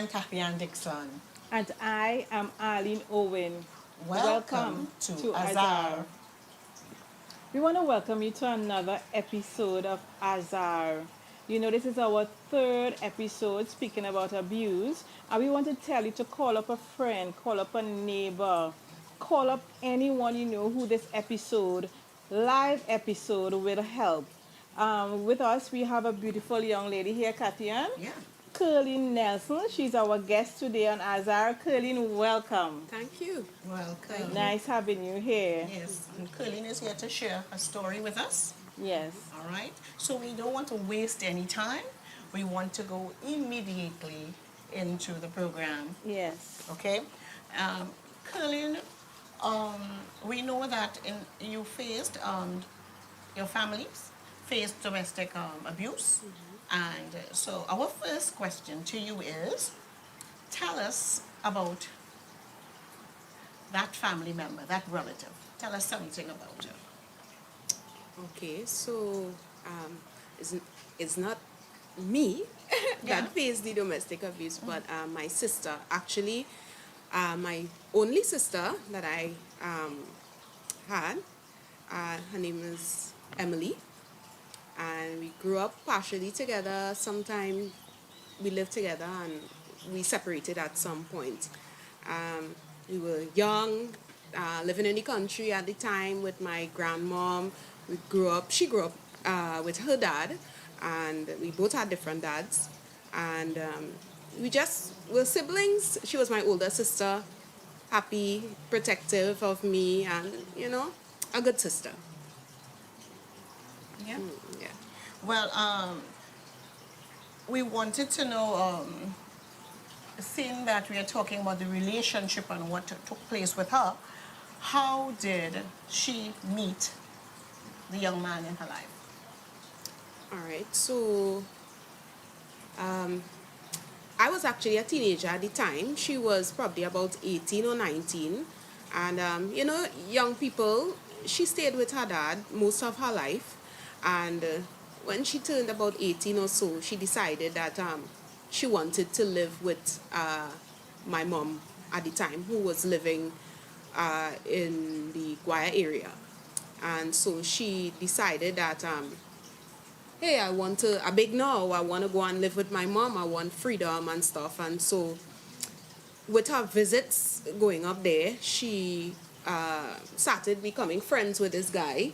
I'm Kathy Dixon. And I am Arlene Owen. Welcome to Azar. Azar. We want to welcome you to another episode of Azar. You know, this is our third episode speaking about abuse, and we want to tell you to call up a friend, call up a neighbor, call up anyone you know who this live episode, will help. With us, we have a beautiful young lady here, Katian. Yeah. Curlin Nelson. She's our guest today on Azar. Curlin, welcome. Thank you. Welcome. Nice having you here. Yes, and Colleen is here to share her story with us. Yes. All right. So we don't want to waste any time. We want to go immediately into the program. Yes. Okay. Colleen, we know that you faced your families faced domestic abuse. And so our first question to you is, tell us about that family member, that relative. Tell us something about her. Okay, so it's, it's not me Yeah. that faced the domestic abuse, but my sister. Actually, my only sister that I had, her name is Emily. And we grew up partially together. Sometime we lived together and we separated at some point. We were young, living in the country at the time with my grandmom. She grew up with her dad, and we both had different dads. And we just were siblings. She was my older sister, happy, protective of me, and, a good sister. Yeah. Yeah. Well, we wanted to know, seeing that we are talking about the relationship and what took place with her, how did she meet the young man in her life? All right, so I was actually a teenager at the time. She was probably about 18 or 19. And, young people, she stayed with her dad most of her life. And when she turned about 18 or so, she decided that she wanted to live with my mom at the time, who was living in the Guaya area. And so she decided that, hey, I want to go and live with my mom. I want freedom and stuff. And so with her visits going up there, she started becoming friends with this guy.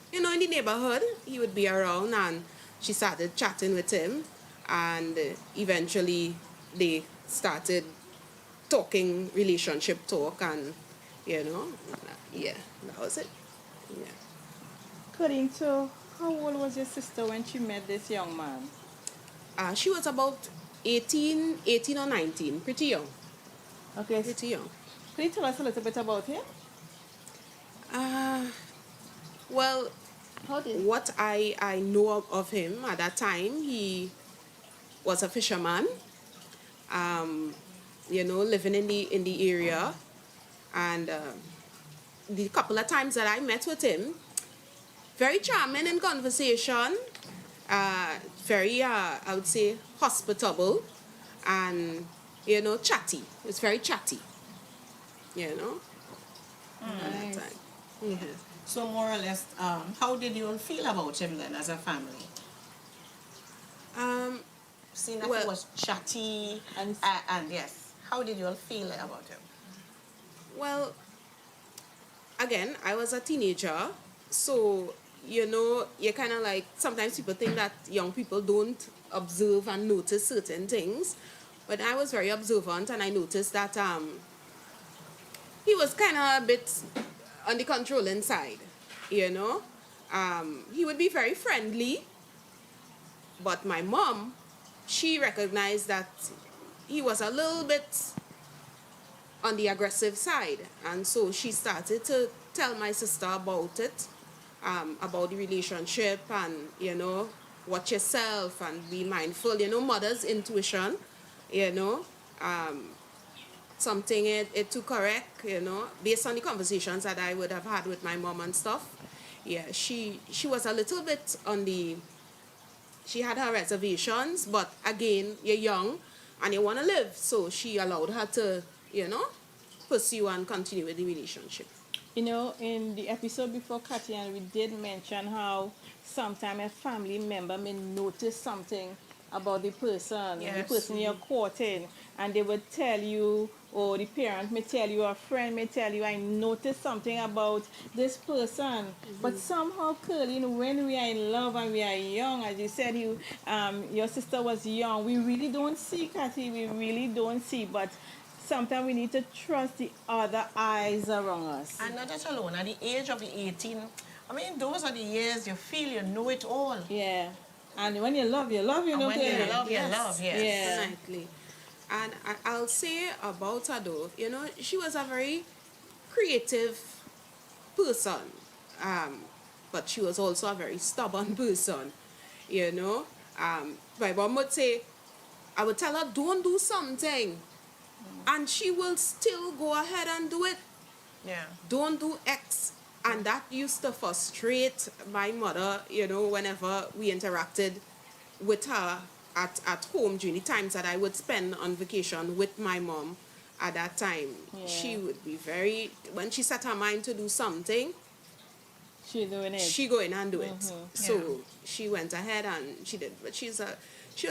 In the neighborhood, he would be around, and she started chatting with him, and eventually they started talking, relationship talk, and, yeah, that was it. Yeah. Curlin, so how old was your sister when she met this young man? She was about 18 or 19, pretty young. Okay. Pretty young. Could you tell us a little bit about him? Well, How did what I know of him at that time, he was a fisherman, living in the area. And the couple of times that I met with him, very charming in conversation, very, I would say, hospitable, and, chatty. It was very chatty, at that Nice. time. Yeah. So more or less, how did you all feel about him then as a family? Seeing that he Well- was chatty And- and yes, how did you all feel about him? Well, again, I was a teenager, so, you kind of like, sometimes people think that young people don't observe and notice certain things, but I was very observant, and I noticed that he was kind of a bit on the controlling side, He would be very friendly, but my mom, she recognized that he was a little bit on the aggressive side, and so she started to tell my sister about it, about the relationship, and watch yourself and be mindful, mother's intuition, something it to correct, based on the conversations that I would have had with my mom and stuff. Yeah, she was a little bit on the, she had her reservations, but again, you're young, and you want to live. So she allowed her to, pursue and continue with the relationship. You know, in the episode before, Kathy, and we did mention how sometimes a family member may notice something about the Yes. person you're courting, and they would tell you, or the parent may tell you, or a friend may tell you, I noticed something about this person. But somehow, Curlin, when we are in love and we are young, as you said, your sister was young, we really don't see, Kathy, we really don't see, but sometimes we need to trust the other eyes around us. And not that alone, at the age of the 18, I mean, those are the years you feel you know it all. Yeah. And when you love, you And know, when you clearly. love, you love, yes. Yeah. Definitely. And I'll say about her though, she was a very creative person, um, but she was also a very stubborn person, you know. My mom would say, I would tell her, don't do something, and she will still go ahead and do it. Yeah. Don't do X. And that used to frustrate my mother, whenever we interacted with her at home during the times that I would spend on vacation with my mom at that time. Yeah. She would be very, when she set her mind to do something, She doing it. she go in and do it. So Yeah. she went ahead and she did. But she was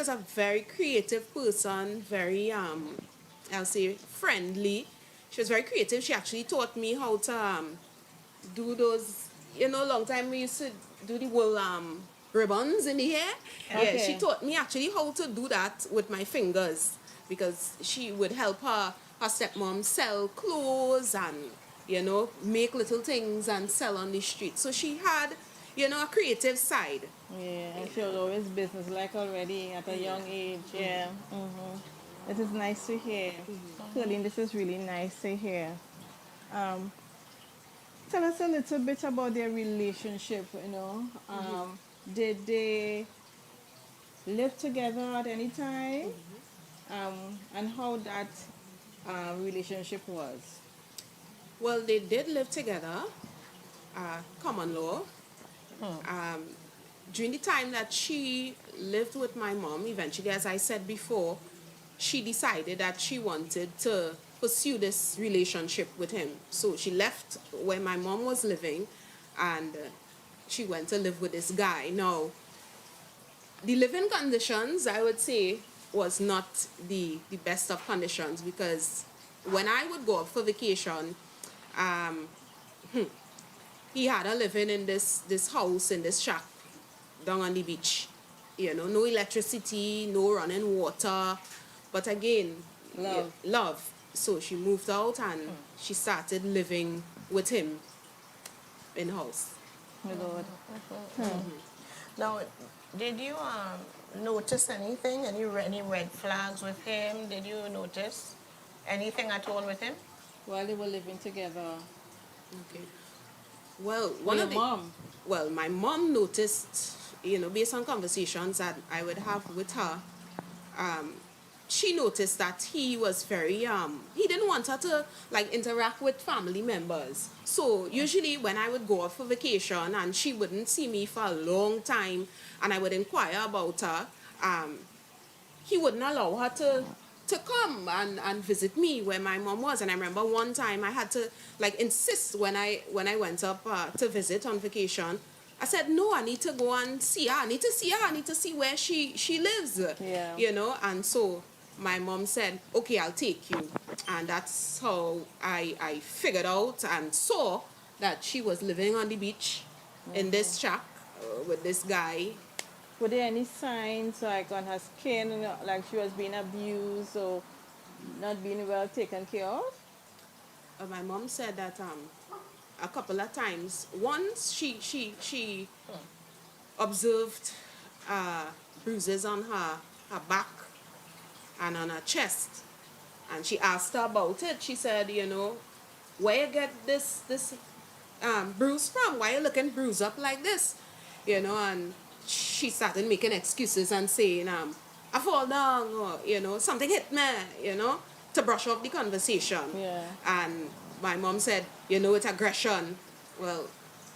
a very creative person, very I'll say friendly. She was very creative. She actually taught me how to do those, long time we used to do the wool ribbons in the hair. Yeah, Okay. she taught me actually how to do that with my fingers, because she would help her stepmom sell clothes and, make little things and sell on the street. So she had, a creative side. Yeah, and she was always business-like already at a young age. Yeah. It is nice to hear. Colleen, this is really nice to hear. Um, Tell us a little bit about their relationship, you know. Did they live together at any time? And how that relationship was? Well, they did live together, common law. During the time that she lived with my mom, eventually, as I said before, she decided that she wanted to pursue this relationship with him. So she left where my mom was living, and she went to live with this guy. Now, the living conditions, I would say, was not the best of conditions, because when I would go up for vacation, um, he had her living in this house, in this shack down on the beach. No electricity, no running water. But again, Love. love. So she moved out and she started living with him in house. My Lord. Now, did you notice anything? Any red flags with him? Did you notice anything at all with him? While they were living together. Okay. Well, my mom noticed, based on conversations that I would have with her, she noticed that he was very, he didn't want her to, interact with family members. So usually when I would go off for vacation and she wouldn't see me for a long time and I would inquire about her, he wouldn't allow her to come and visit me where my mom was. And I remember one time I had to insist when I went up to visit on vacation. I said, no, I need to go and see her. I need to see her. I need to see where she lives. Yeah. And so my mom said, okay, I'll take you. And that's how I figured out and saw that she was living on the beach in this shack with this guy. Were there any signs like on her skin, like she was being abused or not being well taken care of? My mom said that a couple of times. Once she observed bruises on her back and on her chest, and she asked her about it. She said, where you get this bruise from? Why you looking bruised up like this? And she started making excuses and saying, I fall down, or, something hit me, to brush off the conversation. Yeah. And my mom said, it's aggression. Well,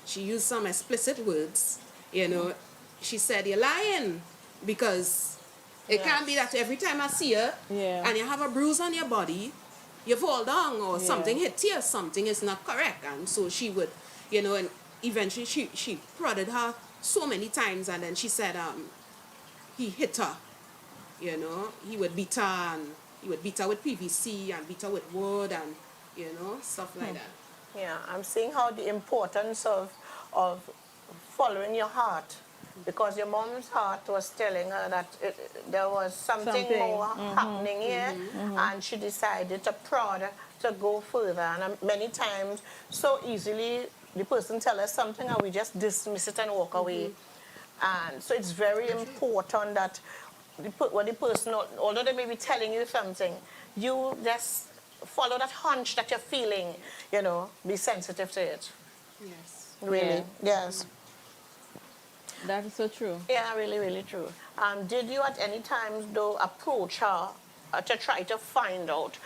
she used some explicit words, She said, you're lying, because It can't be that every time I see her Yeah. and you have a bruise on your body, you fall down or Yeah. something hit you, something is not correct. And so she would, and eventually she prodded her so many times, and then she said he hit her, he would beat her, and he would beat her with PVC and beat her with wood and, stuff like that. Yeah, I'm seeing how the importance of following your heart, because your mom's heart was telling her that there was something more happening here, and she decided to prod to go further. And many times, so easily, the person tell us something and we just dismiss it and walk away. And so it's very important that when the person, although they may be telling you something, you just follow that hunch that you're feeling, be sensitive to it. Yes. Really, yes. That is so true. Yeah, really, really true. Did you at any time, though, approach her to try to find out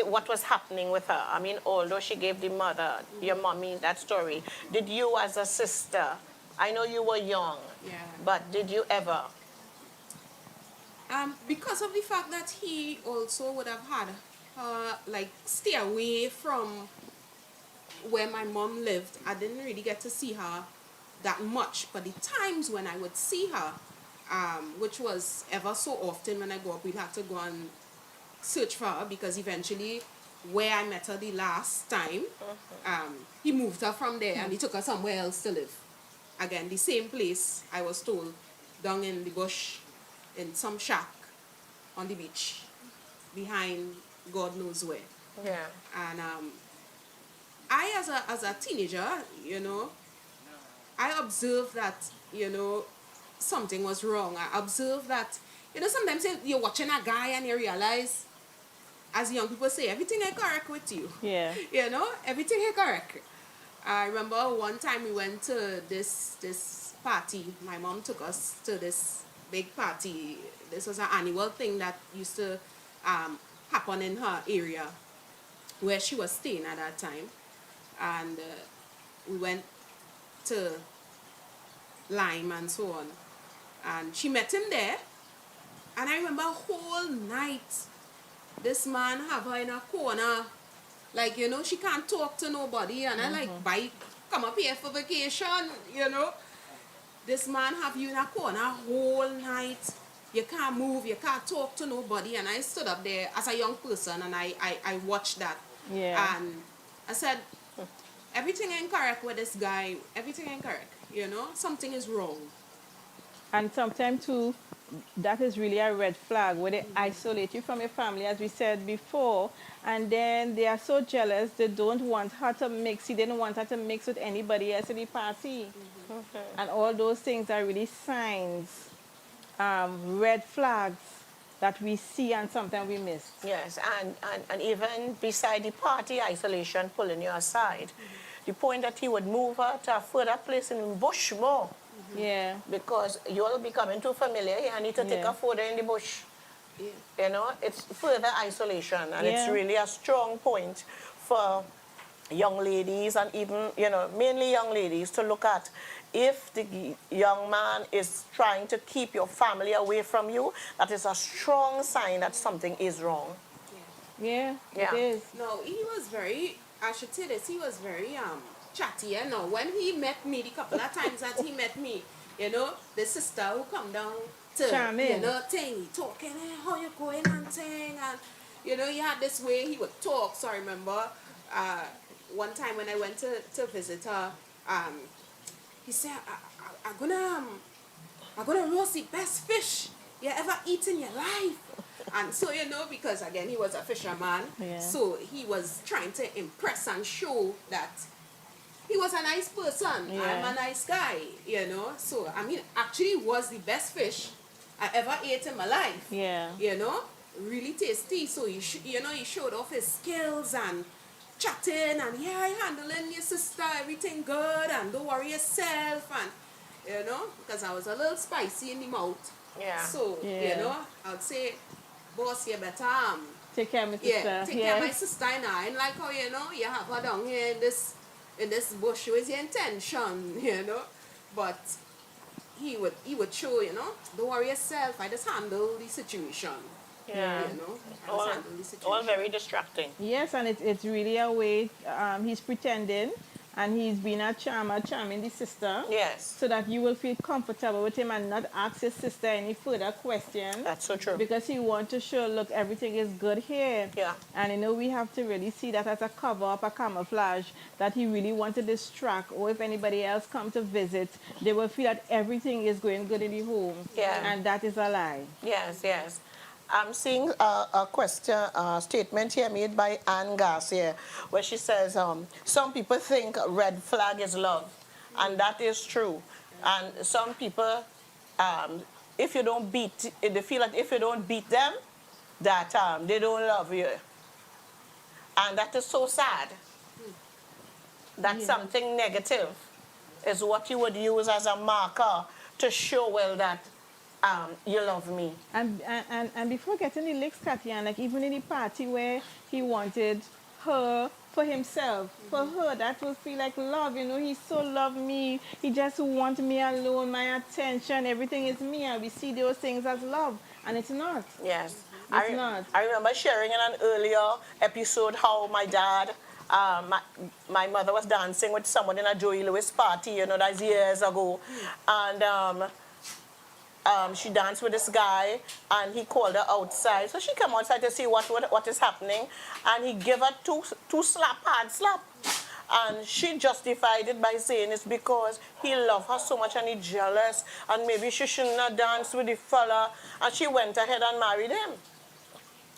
what was happening with her? I mean, although she gave the mother, your mommy, that story, did you as a sister, I know you were young, but did you ever? Because of the fact that he also would have had stay away from where my mom lived, I didn't really get to see her that much. But the times when I would see her, which was ever so often when I go up, we'd have to go and search for her, because eventually where I met her the last time, he moved her from there and he took her somewhere else to live. Again, the same place, I was told, down in the bush, in some shack on the beach, behind God knows where. Yeah. And I, as a teenager, I observed that, something was wrong. I observed that, sometimes you're watching a guy and you realize, as young people say, everything is correct with you. Yeah. Everything is correct. I remember one time we went to this party. My mom took us to this big party. This was an annual thing that used to happen in her area where she was staying at that time. And we went to Lime and so on. And she met him there. And I remember a whole night, this man have her in a corner. Like, she can't talk to nobody. And I like, come up here for vacation, This man have you in a corner whole night. You can't move, you can't talk to nobody. And I stood up there as a young person and I watched that. Yeah. And I said, everything ain't correct with this guy. Everything ain't correct, Something is wrong. And sometimes too, that is really a red flag where they isolate you from your family, as we said before, and then they are so jealous they don't want her to mix. They didn't want her to mix with anybody else in the party, and all those things are really signs, red flags that we see and sometimes we miss. Yes, and even beside the party isolation pulling you aside, the point that he would move her to a further place in the bush more. Yeah. Because you'll be becoming too familiar. I need to take a photo in the bush. Yeah. It's further isolation, and it's Yeah. really a strong point for young ladies, and even, mainly young ladies, to look at. If the young man is trying to keep your family away from you, that is a strong sign that something is wrong. Yeah, Yeah. it is. No, he was very, I should say this, he was very chatty. When he met me, the couple of times that he met me, the sister who come down to, Charming. talking, hey, how you going and thing, and, he had this way he would talk. So I remember one time when I went to visit her, he said, I'm gonna roast the best fish you ever eat in your life. And so, because again, he was a fisherman, so he was trying to impress and show that he was a nice person. Yeah. I'm a nice guy, So, actually it was the best fish I ever ate in my life. Yeah. Really tasty. So, he showed off his skills and chatting and, I handling your sister, everything good, and don't worry yourself, and, because I was a little spicy in the mouth. Yeah. So, I would say, boss, you better Take care of my sister. take care of my sister now. And like how, you have her down here in this bush with your intention, But he would show, don't worry yourself, I just handle the situation. Yeah. Yeah. I just All, handle the all situation. very distracting. Yes, and it's really a way, he's pretending and he's being a charmer, charming the sister, Yes. so that you will feel comfortable with him and not ask your sister any further questions, That's so true. because he wants to show, look, everything is good here. Yeah. And we have to really see that as a cover up, a camouflage, that he really wants to distract, or if anybody else come to visit, they will feel that everything is going good in the home. Yeah. And that is a lie. Yes, yes. I'm seeing a question, statement here made by Anne Garcia, where she says, some people think red flag is love, and that is true. And some people, um, if you don't beat, they feel that if you don't beat them, that they don't love you. And that is so sad. That Yeah. something negative is what you would use as a marker to show, well, that you love me. And before getting the licks, Katya, like even in the party where he wanted her for himself, for her, that will feel like love. He so loved me. He just want me alone, my attention, everything is me. And we see those things as love, and it's not. Yes. It's not. I remember sharing in an earlier episode how my dad, my mother was dancing with someone in a Joey Lewis party, that's years ago. And she danced with this guy, and he called her outside. So she came outside to see what is happening, and he gave her two hard slap. And she justified it by saying it's because he loved her so much and he jealous, and maybe she shouldn't have danced with the fella. And she went ahead and married him.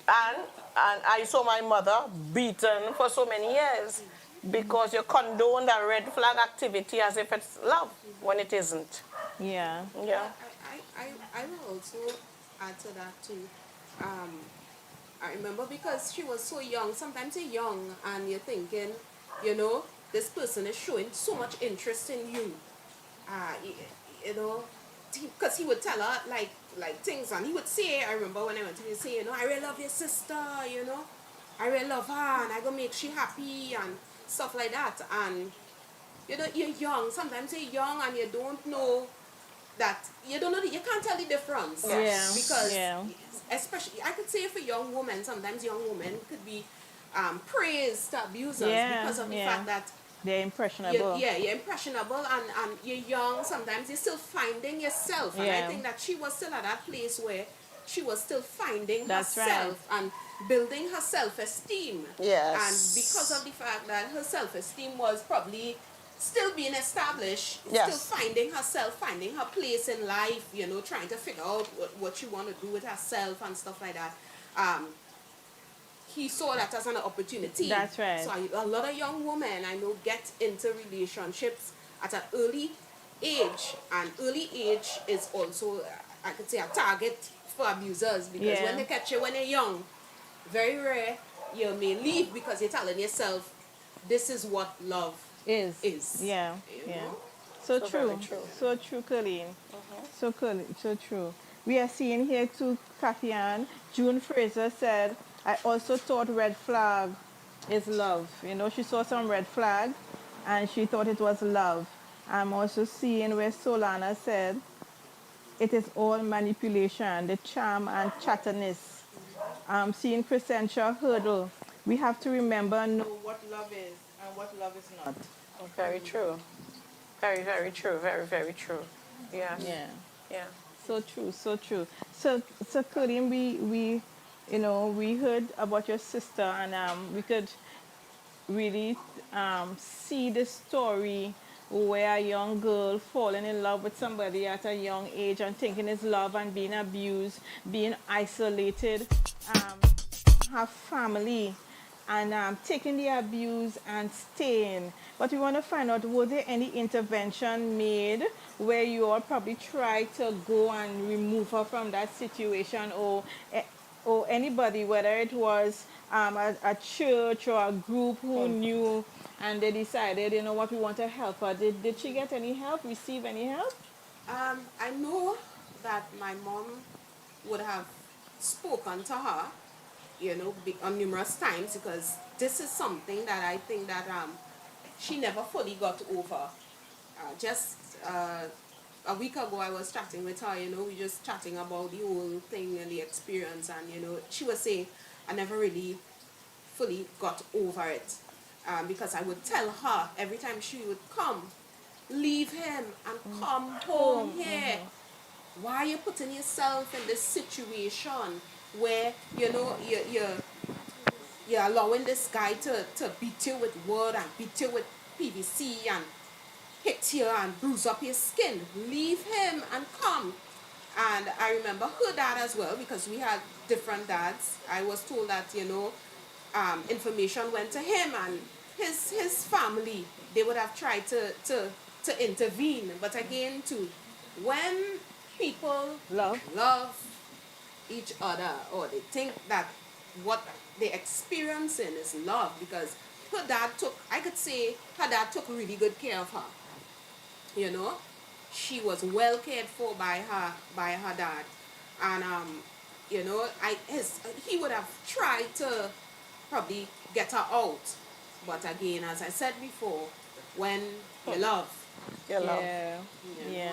And, and I saw my mother beaten for so many years because you condone that red flag activity as if it's love when it isn't. Yeah. Yeah. I will also add to that too. I remember because she was so young, sometimes you're young and you're thinking, you know, this person is showing so much interest in you. You, you know, because he would tell her like things, and he would say, I remember when I went to him, say, I really love your sister, I really love her, and I gonna make she happy and stuff like that. And you're young. Sometimes you're young and you don't know that you don't know, you can't tell the difference. Yeah. Because Yeah. especially, I could say for young women, sometimes young women could be praised to abusers Yeah, because of the yeah. fact that They're impressionable. you're impressionable, and you're young. Sometimes you're still finding yourself, and I Yeah. think that she was still at that place where she was still finding That's herself and building her self-esteem. Yes. And because of the fact that her self-esteem was probably still being established, Yes. still finding herself, finding her place in life, trying to figure out what she want to do with herself and stuff like that. He saw that as an opportunity. That's right. So a lot of young women I know get into relationships at an early age, and early age is also, I could say, a target for abusers, because Yeah. when they catch you when you're young, very rare you may leave because you're telling yourself, this is what love is. Yeah. You Yeah. know? So So true. very true. So true, Colleen. So cool. So true. We are seeing here too, Kathy Ann. June Fraser said, I also thought red flag is love. She saw some red flag and she thought it was love. I'm also seeing where Solana said, it is all manipulation, the charm and chatterness. I'm seeing Crescentia Hurdle. We have to remember and know what love is and what love is not. Very true. Very, very true. Very, very true. Yes. Yeah. Yeah. So true, so true. So Kareem, we heard about your sister, and we could really see the story where a young girl falling in love with somebody at a young age and thinking it's love, and being abused, being isolated, her family, and taking the abuse and staying. But we want to find out, was there any intervention made where you all probably tried to go and remove her from that situation, or anybody, whether it was a church or a group who knew and they decided, what, we want to help her. Did she get any help, receive any help? I know that my mom would have spoken to her, on numerous times, because this is something that I think that she never fully got over. Just a week ago I was chatting with her, we just chatting about the whole thing and the experience, and she was saying I never really fully got over it, because I would tell her every time she would come, leave him and come home here. Why are you putting yourself in this situation where you're allowing this guy to beat you with wood and beat you with PVC and hit you and bruise up your skin? Leave him and come. And I remember her dad as well, because we had different dads. I was told that, information went to him and his family. They would have tried to intervene. But again, too, when people Love. love each other, or they think that what they're experiencing is love, because I could say her dad took really good care of her. you know she was well cared for by her dad. And he would have tried to probably get her out, but again, as I said before, when you love, Your love. Yeah. you Yeah.